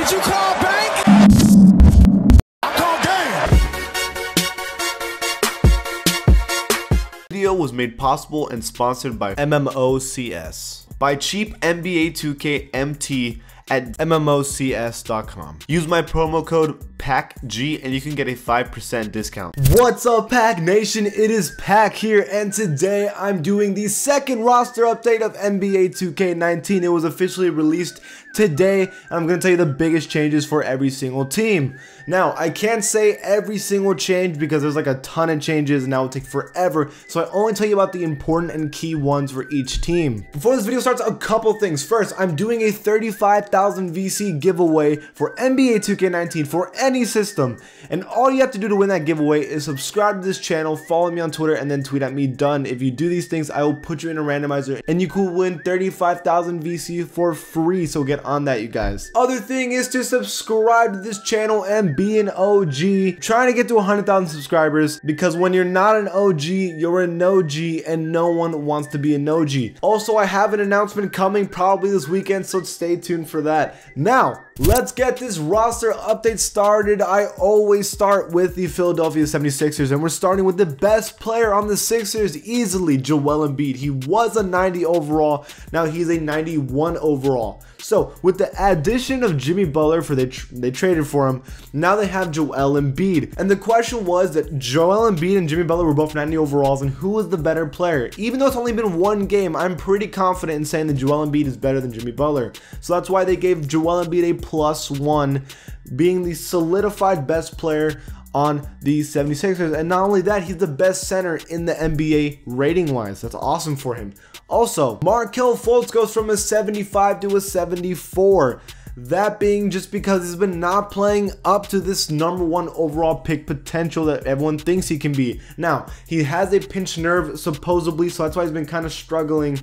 Did you call bank? I called game. Video was made possible and sponsored by MMOCS. Buy cheap NBA 2K MT at MMOCS.com. Use my promo code PACG and you can get a 5% discount. What's up, Pack Nation? It is Pack here, and today I'm doing the second roster update of NBA 2K19. It was officially released today, and I'm going to tell you the biggest changes for every single team. Now, I can't say every single change because there's like a ton of changes and that would take forever, so I only tell you about the important and key ones for each team. Before this video starts, a couple things. First, I'm doing a 35,000 VC giveaway for NBA 2K19 for any system, and all you have to do to win that giveaway is subscribe to this channel, follow me on Twitter, and then tweet at me done. If you do these things, I will put you in a randomizer and you could win 35,000 VC for free, so get on that, you guys. Other thing is to subscribe to this channel and be an OG. Trying to get to 100,000 subscribers, because when you're not an OG, you're an OG, and no one wants to be an OG. Also, I have an announcement coming probably this weekend, so stay tuned for that. Now, let's get this roster update started. I always start with the Philadelphia 76ers, and we're starting with the best player on the Sixers easily, Joel Embiid. He was a 90 overall, now he's a 91 overall. So with the addition of Jimmy Butler, they traded for him, now they have Joel Embiid. And the question was that Joel Embiid and Jimmy Butler were both 90 overalls, and who was the better player? Even though it's only been one game, I'm pretty confident in saying that Joel Embiid is better than Jimmy Butler. So that's why they gave Joel Embiid a +1, being the solidified best player on the 76ers. And not only that, he's the best center in the NBA rating wise. That's awesome for him. Also, Markelle Fultz goes from a 75 to a 74. That being just because he's been not playing up to this #1 overall pick potential that everyone thinks he can be. Now, he has a pinched nerve supposedly, so that's why he's been kind of struggling.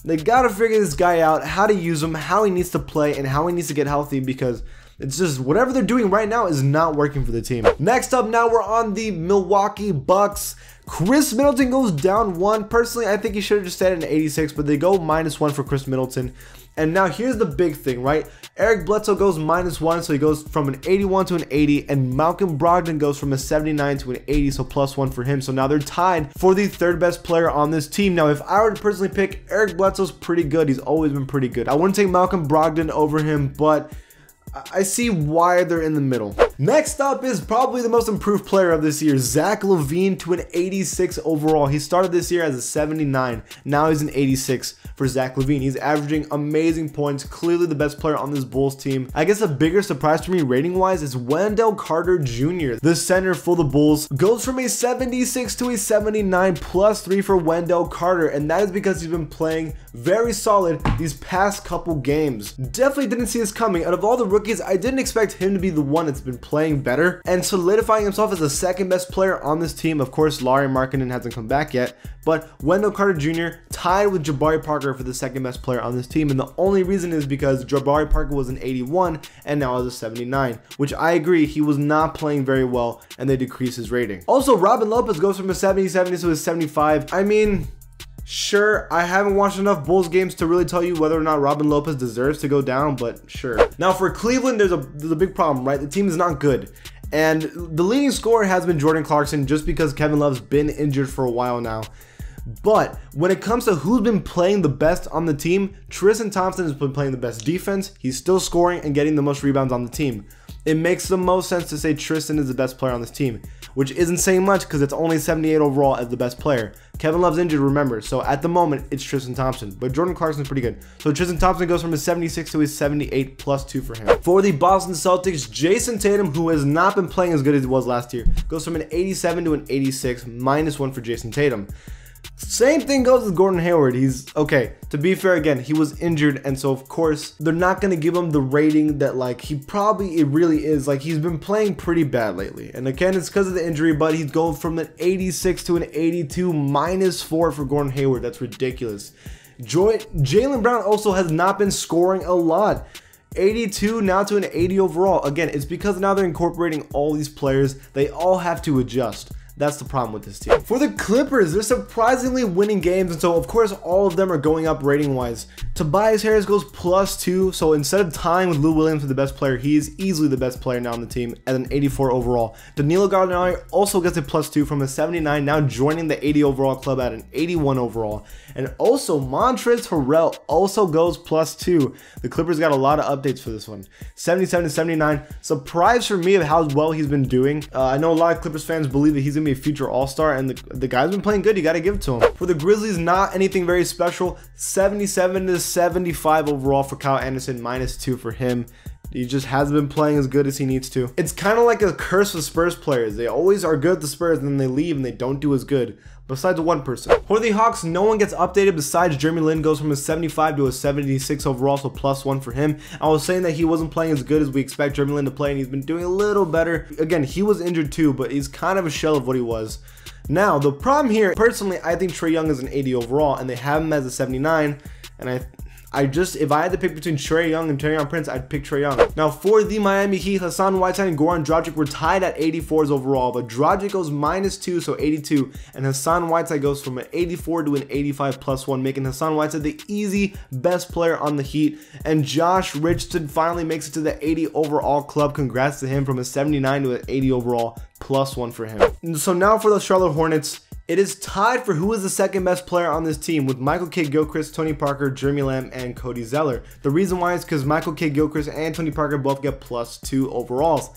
They gotta figure this guy out, how to use him, how he needs to play, and how he needs to get healthy, because it's just whatever they're doing right now is not working for the team. Next up, now we're on the Milwaukee Bucks. Chris Middleton goes down 1. Personally, I think he should have just stayed at an 86, but they go -1 for Chris Middleton. And now here's the big thing, right? Eric Bledsoe goes -1, so he goes from an 81 to an 80, and Malcolm Brogdon goes from a 79 to an 80, so +1 for him. So now they're tied for the third best player on this team. Now, if I were to personally pick, Eric Bledsoe's pretty good. He's always been pretty good. I wouldn't take Malcolm Brogdon over him, but I see why they're in the middle. Next up is probably the most improved player of this year, Zach Lavine, to an 86 overall. He started this year as a 79. Now he's an 86 for Zach Lavine. He's averaging amazing points, clearly the best player on this Bulls team. I guess a bigger surprise for me rating wise is Wendell Carter Jr., the center for the Bulls, goes from a 76 to a 79, +3 for Wendell Carter, and that is because he's been playing very solid these past couple games. Definitely didn't see this coming. Out of all the rookies, I didn't expect him to be the one that's been playing better and solidifying himself as the second best player on this team. Of course, Lauri Markkanen hasn't come back yet, but Wendell Carter Jr. tied with Jabari Parker for the second best player on this team, and the only reason is because Jabari Parker was an 81 and now is a 79, which I agree, he was not playing very well and they decreased his rating. Also, Robin Lopez goes from a 77 to a 75. I mean, sure, I haven't watched enough Bulls games to really tell you whether or not Robin Lopez deserves to go down, but sure. Now for Cleveland, there's a big problem, right? The team is not good. And the leading scorer has been Jordan Clarkson, just because Kevin Love's been injured for a while now. But when it comes to who's been playing the best on the team, Tristan Thompson has been playing the best defense. He's still scoring and getting the most rebounds on the team. It makes the most sense to say Tristan is the best player on this team, which isn't saying much because it's only 78 overall as the best player. Kevin Love's injured, remember, so at the moment it's Tristan Thompson, but Jordan Clarkson's pretty good. So Tristan Thompson goes from a 76 to a 78, +2 for him. For the Boston Celtics, Jason Tatum, who has not been playing as good as he was last year, goes from an 87 to an 86, -1 for Jason Tatum. Same thing goes with Gordon Hayward. He's okay. To be fair, again, he was injured, and so of course they're not going to give him the rating that like it really is. Like, he's been playing pretty bad lately, and again, it's because of the injury, but he's going from an 86 to an 82, -4 for Gordon Hayward. That's ridiculous. Jaylen Brown also has not been scoring a lot. 82 now to an 80 overall. Again, it's because now they're incorporating all these players. They all have to adjust. That's the problem with this team. For the Clippers, they're surprisingly winning games, and so of course all of them are going up rating wise. Tobias Harris goes +2, so instead of tying with Lou Williams for the best player, he is easily the best player now on the team at an 84 overall. Danilo Gallinari also gets a +2 from a 79, now joining the 80 overall club at an 81 overall. And also Montrezl Harrell also goes +2. The Clippers got a lot of updates for this one. 77 to 79. Surprise for me of how well he's been doing. I know a lot of Clippers fans believe that he's gonna be a future All-Star, and the guy's been playing good. You got to give it to him. For the Grizzlies, not anything very special. 77 to 75 overall for Kyle Anderson, -2 for him. He just hasn't been playing as good as he needs to. It's kind of like a curse with Spurs players. They always are good at the Spurs, and then they leave and they don't do as good. Besides one person. For the Hawks, no one gets updated besides Jeremy Lin. Goes from a 75 to a 76 overall, so +1 for him. I was saying that he wasn't playing as good as we expect Jeremy Lin to play, and he's been doing a little better. Again, he was injured too, but he's kind of a shell of what he was. Now, the problem here, personally, I think Trae Young is an 80 overall, and they have him as a 79, and if I had to pick between Trae Young and Taurean Prince, I'd pick Trae Young. Now, for the Miami Heat, Hassan Whiteside and Goran Dragic were tied at 84s overall, but Dragic goes -2, so 82, and Hassan Whiteside goes from an 84 to an 85 +1, making Hassan Whiteside the easy best player on the Heat. And Josh Richardson finally makes it to the 80 overall club. Congrats to him, from a 79 to an 80 overall, +1 for him. And so now for the Charlotte Hornets, it is tied for who is the second best player on this team, with Michael Kidd-Gilchrist, Tony Parker, Jeremy Lamb, and Cody Zeller. The reason why is because Michael Kidd-Gilchrist and Tony Parker both get +2 overalls.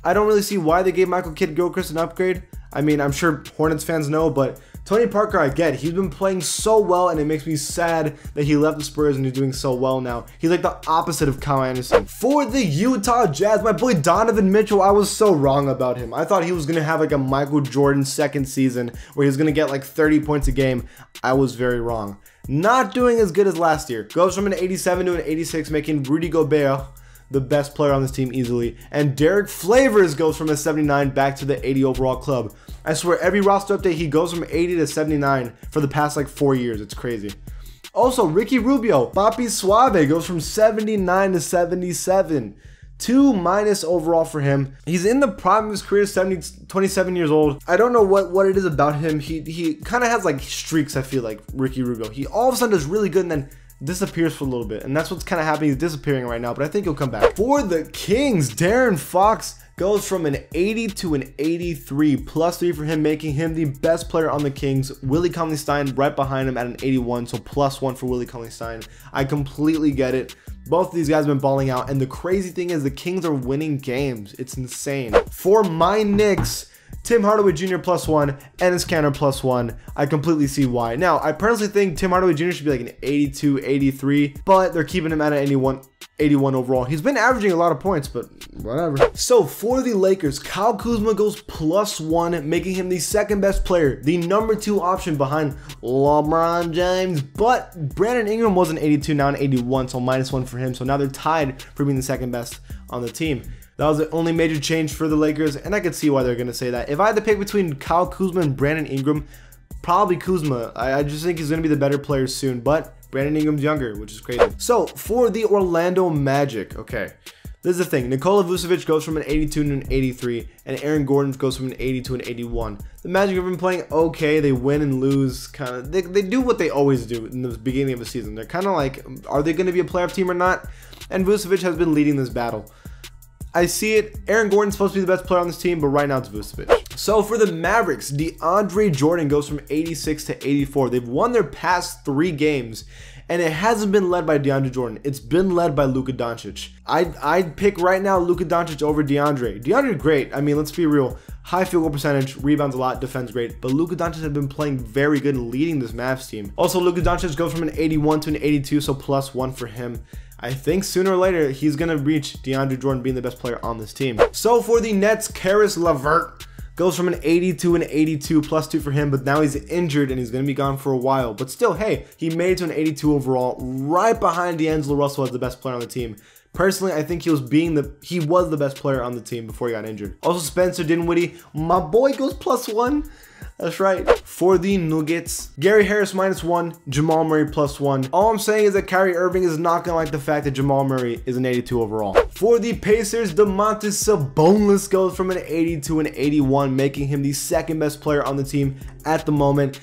I don't really see why they gave Michael Kidd-Gilchrist an upgrade. I mean, I'm sure Hornets fans know, but Tony Parker, I get. He's been playing so well, and it makes me sad that he left the Spurs and he's doing so well now. He's like the opposite of Kyle Anderson. For the Utah Jazz, my boy Donovan Mitchell, I was so wrong about him. I thought he was going to have like a Michael Jordan second season where he was going to get like 30 points a game. I was very wrong. Not doing as good as last year. Goes from an 87 to an 86, making Rudy Gobert the best player on this team easily. And Derek Favors goes from a 79 back to the 80 overall club. I swear, every roster update, he goes from 80 to 79 for the past like 4 years. It's crazy. Also, Ricky Rubio, Papi Suave, goes from 79 to 77. 2- overall for him. He's in the prime of his career, 27 years old. I don't know what it is about him. He kind of has like streaks, I feel like, Ricky Rubio. He all of a sudden does really good and then disappears for a little bit, and that's what's kind of happening. He's disappearing right now, but I think he'll come back. For the Kings, Darren Fox goes from an 80 to an 83, +3 for him, making him the best player on the Kings. Willie Cauley-Stein right behind him at an 81, so +1 for Willie Cauley-Stein. I completely get it. Both of these guys have been balling out, and the crazy thing is the Kings are winning games. It's insane. For my Knicks, Tim Hardaway Jr. +1, Enes Kanter +1. I completely see why. Now, I personally think Tim Hardaway Jr. should be like an 82, 83, but they're keeping him at an 81 overall. He's been averaging a lot of points, but whatever. So for the Lakers, Kyle Kuzma goes +1, making him the second best player, the number 2 option behind LeBron James. But Brandon Ingram was an 82, now an 81, so -1 for him. So now they're tied for being the second best on the team. That was the only major change for the Lakers, and I could see why they're going to say that. If I had to pick between Kyle Kuzma and Brandon Ingram, probably Kuzma. I just think he's going to be the better player soon, but Brandon Ingram's younger, which is crazy. So, for the Orlando Magic, okay, this is the thing. Nikola Vucevic goes from an 82 to an 83, and Aaron Gordon goes from an 80 to an 81. The Magic have been playing okay. They win and lose, kind of. They do what they always do in the beginning of the season. They're kind of like, are they going to be a playoff team or not? And Vucevic has been leading this battle. I see it. Aaron Gordon's supposed to be the best player on this team, but right now it's Vucevic. So for the Mavericks, DeAndre Jordan goes from 86 to 84. They've won their past 3 games, and it hasn't been led by DeAndre Jordan. It's been led by Luka Doncic. I'd pick right now Luka Doncic over DeAndre. DeAndre, great. I mean, let's be real. High field goal percentage, rebounds a lot, defends great. But Luka Doncic has been playing very good and leading this Mavs team. Also, Luka Doncic goes from an 81 to an 82, so +1 for him. I think sooner or later, he's going to reach DeAndre Jordan being the best player on this team. So for the Nets, Caris LeVert goes from an 80 to an 82, +2 for him, but now he's injured and he's going to be gone for a while. But still, hey, he made it to an 82 overall, right behind D'Angelo Russell as the best player on the team. Personally, I think he was the best player on the team before he got injured. Also, Spencer Dinwiddie, my boy, goes +1. That's right. For the Nuggets, Gary Harris -1, Jamal Murray +1. All I'm saying is that Kyrie Irving is not going to like the fact that Jamal Murray is an 82 overall. For the Pacers, Domantas Sabonis goes from an 80 to an 81, making him the second best player on the team at the moment.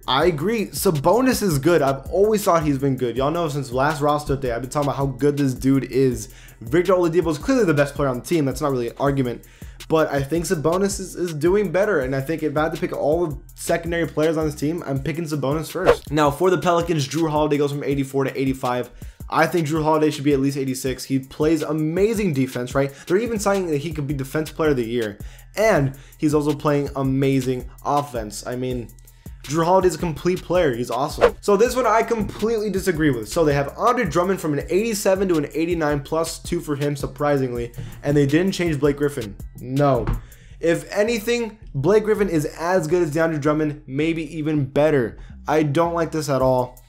I agree. Sabonis is good. I've always thought he's been good. Y'all know since last roster update, I've been talking about how good this dude is. Victor Oladipo is clearly the best player on the team. That's not really an argument. But I think Sabonis is doing better. And I think if I had to pick all the secondary players on this team, I'm picking Sabonis first. Now, for the Pelicans, Jrue Holiday goes from 84 to 85. I think Jrue Holiday should be at least 86. He plays amazing defense, right? They're even saying that he could be Defensive Player of the Year. And he's also playing amazing offense. I mean, Jrue Holiday's a complete player. He's awesome. So this one I completely disagree with. So they have Andre Drummond from an 87 to an 89 +2 for him, surprisingly. And they didn't change Blake Griffin. No. If anything, Blake Griffin is as good as DeAndre Drummond, maybe even better. I don't like this at all.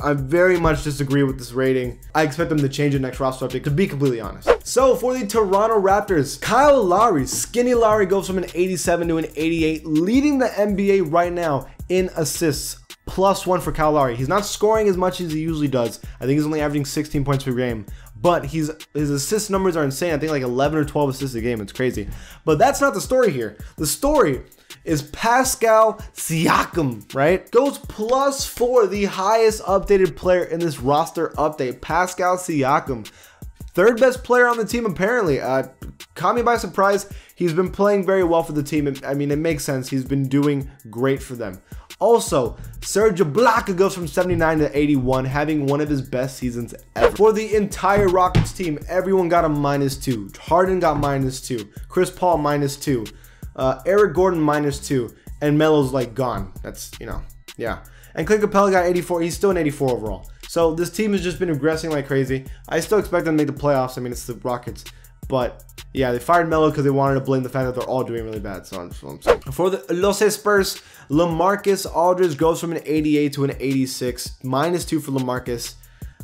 I very much disagree with this rating. I expect them to change it next roster update, to be completely honest. So for the Toronto Raptors, Kyle Lowry, Skinny Lowry goes from an 87 to an 88, leading the NBA right now in assists. +1 for Kyle Lowry. He's not scoring as much as he usually does. I think he's only averaging 16 points per game. But his assist numbers are insane. I think like 11 or 12 assists a game. It's crazy. But that's not the story here. The story is Pascal Siakam, right? Goes +4, the highest updated player in this roster update. Pascal Siakam, third best player on the team apparently. Caught me by surprise. He's been playing very well for the team. I mean, it makes sense. He's been doing great for them. Also, Serge Ibaka goes from 79 to 81, having one of his best seasons ever. For the entire Rockets team, everyone got a -2. Harden got -2. Chris Paul -2. Eric Gordon -2. And Melo's like gone. That's, you know, yeah. And Clint Capella got 84. He's still an 84 overall. So this team has just been regressing like crazy. I still expect them to make the playoffs. I mean, it's the Rockets. But yeah, they fired Melo because they wanted to blame the fact that they're all doing really bad. So that's what I'm saying. For the Los Spurs, Lamarcus Aldridge goes from an 88 to an 86. -2 for Lamarcus.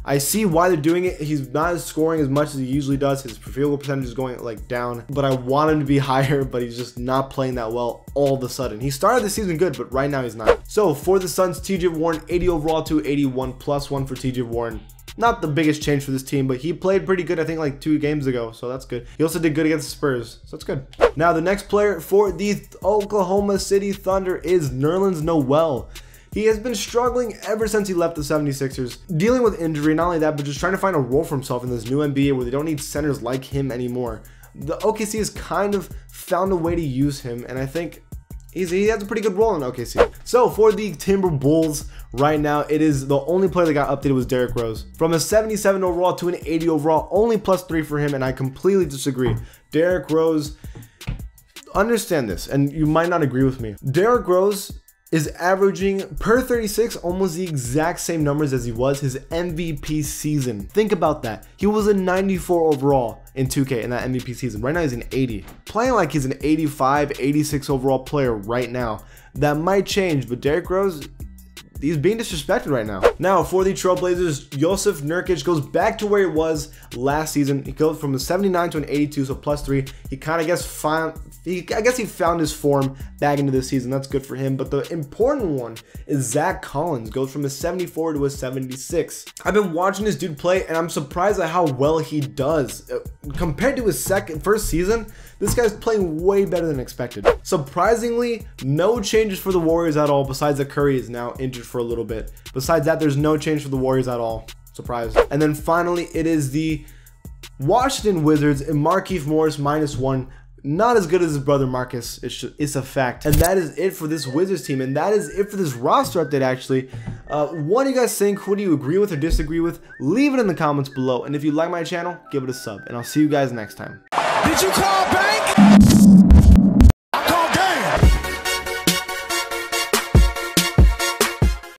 I see why they're doing it. He's not scoring as much as he usually does. His field goal percentage is going like down, but I want him to be higher, but he's just not playing that well all of a sudden. He started the season good, but right now he's not. So for the Suns, TJ Warren, 80 overall to 81, +1 for TJ Warren. Not the biggest change for this team, but he played pretty good, I think, like 2 games ago, so that's good. He also did good against the Spurs, so that's good. Now, the next player for the Oklahoma City Thunder is Nerlens Noel. He has been struggling ever since he left the 76ers, dealing with injury, not only that, but just trying to find a role for himself in this new NBA where they don't need centers like him anymore. The OKC has kind of found a way to use him, and I think he has a pretty good role in OKC. So for the Timberwolves right now, it is the only player that got updated was Derrick Rose. From a 77 overall to an 80 overall, only +3 for him, and I completely disagree. Derrick Rose, understand this, and you might not agree with me. Derrick Rose is averaging per 36 almost the exact same numbers as he was his MVP season. Think about that. He was a 94 overall in 2K in that MVP season. Right now he's an 80. Playing like he's an 85, 86 overall player right now. That might change, but Derrick Rose, he's being disrespected right now. Now, for the Trailblazers, Jusuf Nurkic goes back to where he was last season. He goes from a 79 to an 82, so +3. He kind of I guess he found his form back into this season. That's good for him. But the important one is Zach Collins goes from a 74 to a 76. I've been watching this dude play, and I'm surprised at how well he does. Compared to his first season, this guy's playing way better than expected. Surprisingly, no changes for the Warriors at all, besides that Curry is now injured for a little bit. Besides that, there's no change for the Warriors at all. Surprise. And then finally, it is the Washington Wizards and Markieff Morris -1. Not as good as his brother Marcus. It's a fact. And that is it for this Wizards team. And that is it for this roster update, actually. What do you guys think? Who do you agree with or disagree with? Leave it in the comments below. And if you like my channel, give it a sub. And I'll see you guys next time. Did you call back?